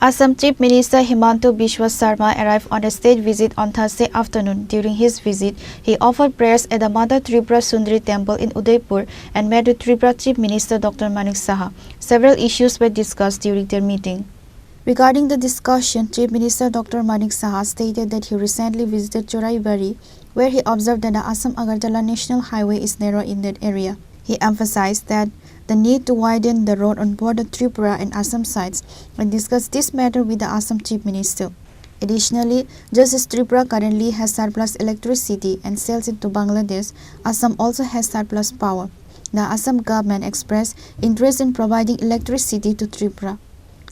Assam Chief Minister Himanta Biswa Sarma arrived on a state visit on Thursday afternoon. During his visit, he offered prayers at the Mother Tripura Sundari Temple in Udaipur and met with Tripura Chief Minister Dr. Manik Saha. Several issues were discussed during their meeting. Regarding the discussion, Chief Minister Dr. Manik Saha stated that he recently visited Choraibari, where he observed that the Assam-Agartala National Highway is narrow in that area. He emphasized that the need to widen the road on border Tripura and Assam sides and discussed this matter with the Assam Chief Minister. Additionally, just as Tripura currently has surplus electricity and sells it to Bangladesh, Assam also has surplus power. The Assam government expressed interest in providing electricity to Tripura.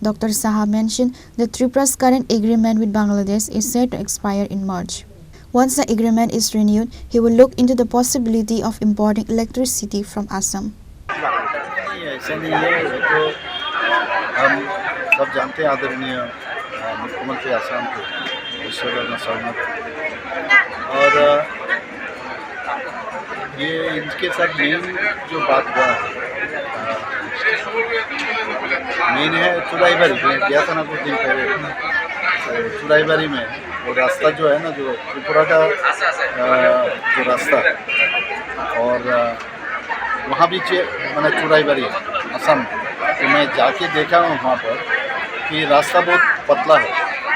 Dr. Saha mentioned that Tripura's current agreement with Bangladesh is set to expire in March. Once the agreement is renewed, he will look into the possibility of importing electricity from Assam. ऐसा नहीं है, तो हम सब जानते हैं आदरणीय मुख्यमंत्री आसाम के ईश्वर शर्मा और ये इनके साथ मेन जो बात हुआ है मेन है चुराईबारी में गया था ना कुछ दिन पहले चुराईबारी में वो रास्ता जो है ना जो त्रिपुरा का जो रास्ता और वहाँ भी मैंने चुराईबारी असम तो मैं जाके देखा हूँ वहाँ पर कि रास्ता बहुत पतला है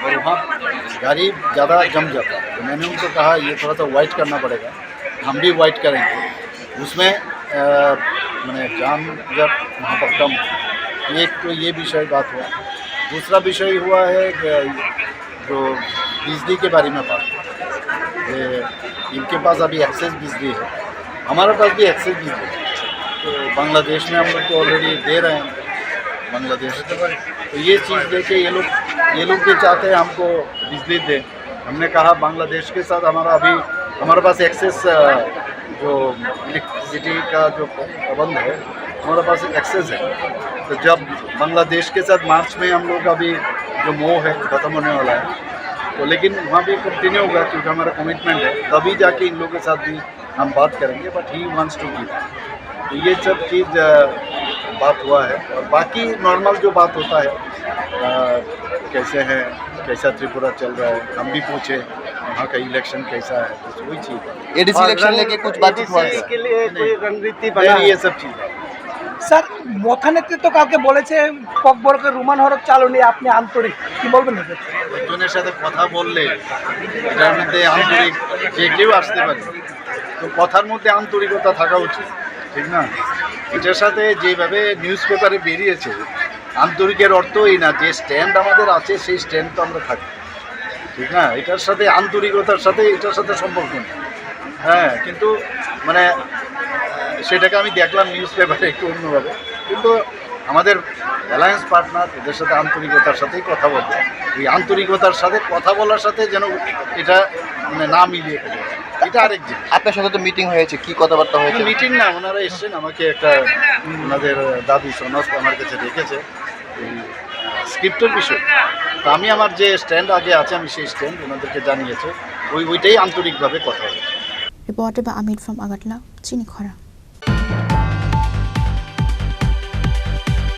और वहाँ गाड़ी ज़्यादा जम जाता है। तो मैंने उनको कहा ये थोड़ा सा वाइट करना पड़ेगा, हम भी वाइट करेंगे, उसमें मैंने जाम जब वहाँ पर कम हो। एक तो ये विषय बात हुआ। दूसरा विषय हुआ है जो बिजली के बारे में बात, इनके पास अभी एक्सेस बिजली है, हमारे पास भी एक्सेस बिजली है। तो बांग्लादेश में हम लोग तो ऑलरेडी दे रहे हैं बांग्लादेश, तो ये चीज़ देखे ये लोग भी चाहते हैं हमको बिजली दे। हमने कहा बांग्लादेश के साथ हमारे पास एक्सेस जो इलेक्ट्रिसिटी का जो प्रबंध है हमारे पास एक्सेस है। तो जब बांग्लादेश के साथ मार्च में हम लोग अभी जो मोह है ख़त्म होने वाला है, तो लेकिन वहाँ भी कंटिन्यू होगा क्योंकि हमारा कमिटमेंट है, तभी जाके इन लोगों के साथ भी हम बात करेंगे। But he wants to give, तो ये सब चीज़ बात हुआ है। और बाकी नॉर्मल जो बात होता है कैसे है, कैसा त्रिपुरा चल रहा है, हम भी पूछे वहाँ का इलेक्शन कैसा है, तो वही चीज़ है। एडीसी इलेक्शन लेके कुछ बातचीत हुआ है इसके लिए कोई रणनीति बना, ये सब चीज़ है। স্যার মথা নেতৃত্ব কালকে বলেছে ককবরকে রুমান হরফ চালু নিয়ে আপনি আন্তরিক কি বলবেন? একজনের সাথে কথা বললে এটার মধ্যে আন্তরিক যে কেউ আসতে পারে, তো কথার মধ্যে আন্তরিকতা থাকা উচিত, ঠিক না? এটার সাথে যেভাবে নিউজ পেপারে বেরিয়েছে আন্তরিকের অর্থ এই না যে স্ট্যান্ড আমাদের আছে সেই স্ট্যান্ড তো আমরা থাকি, ঠিক না? এটার সাথে আন্তরিকতার সাথে এটার সাথে সম্পর্ক নেই। হ্যাঁ, কিন্তু মানে সেটাকে আমি দেখলাম নিউজ পেপারে একটু অন্যভাবে, কিন্তু আমাদের অ্যালায়েন্স পার্টনার এদের সাথে আন্তরিকতার সাথেই কথা বলতে, এই আন্তরিকতার সাথে কথা বলার সাথে যেন এটা মানে না মিলিয়ে ফেলে, এটা আরেক জিনিস। আপনার সাথে তো মিটিং হয়েছে, কি কথাবার্তা হয়েছে? মিটিং না, ওনারা এসছেন, আমাকে একটা ওনাদের দাদু সনদ আমার কাছে রেখেছে এই স্ক্রিপ্টের বিষয়। তো আমি আমার যে স্ট্যান্ড আগে আছে আমি সেই স্ট্যান্ড ওনাদেরকে জানিয়েছে, ওইটাই আন্তরিকভাবে কথা হয়েছে। Reported by Amit from Agartala, Chini Khora.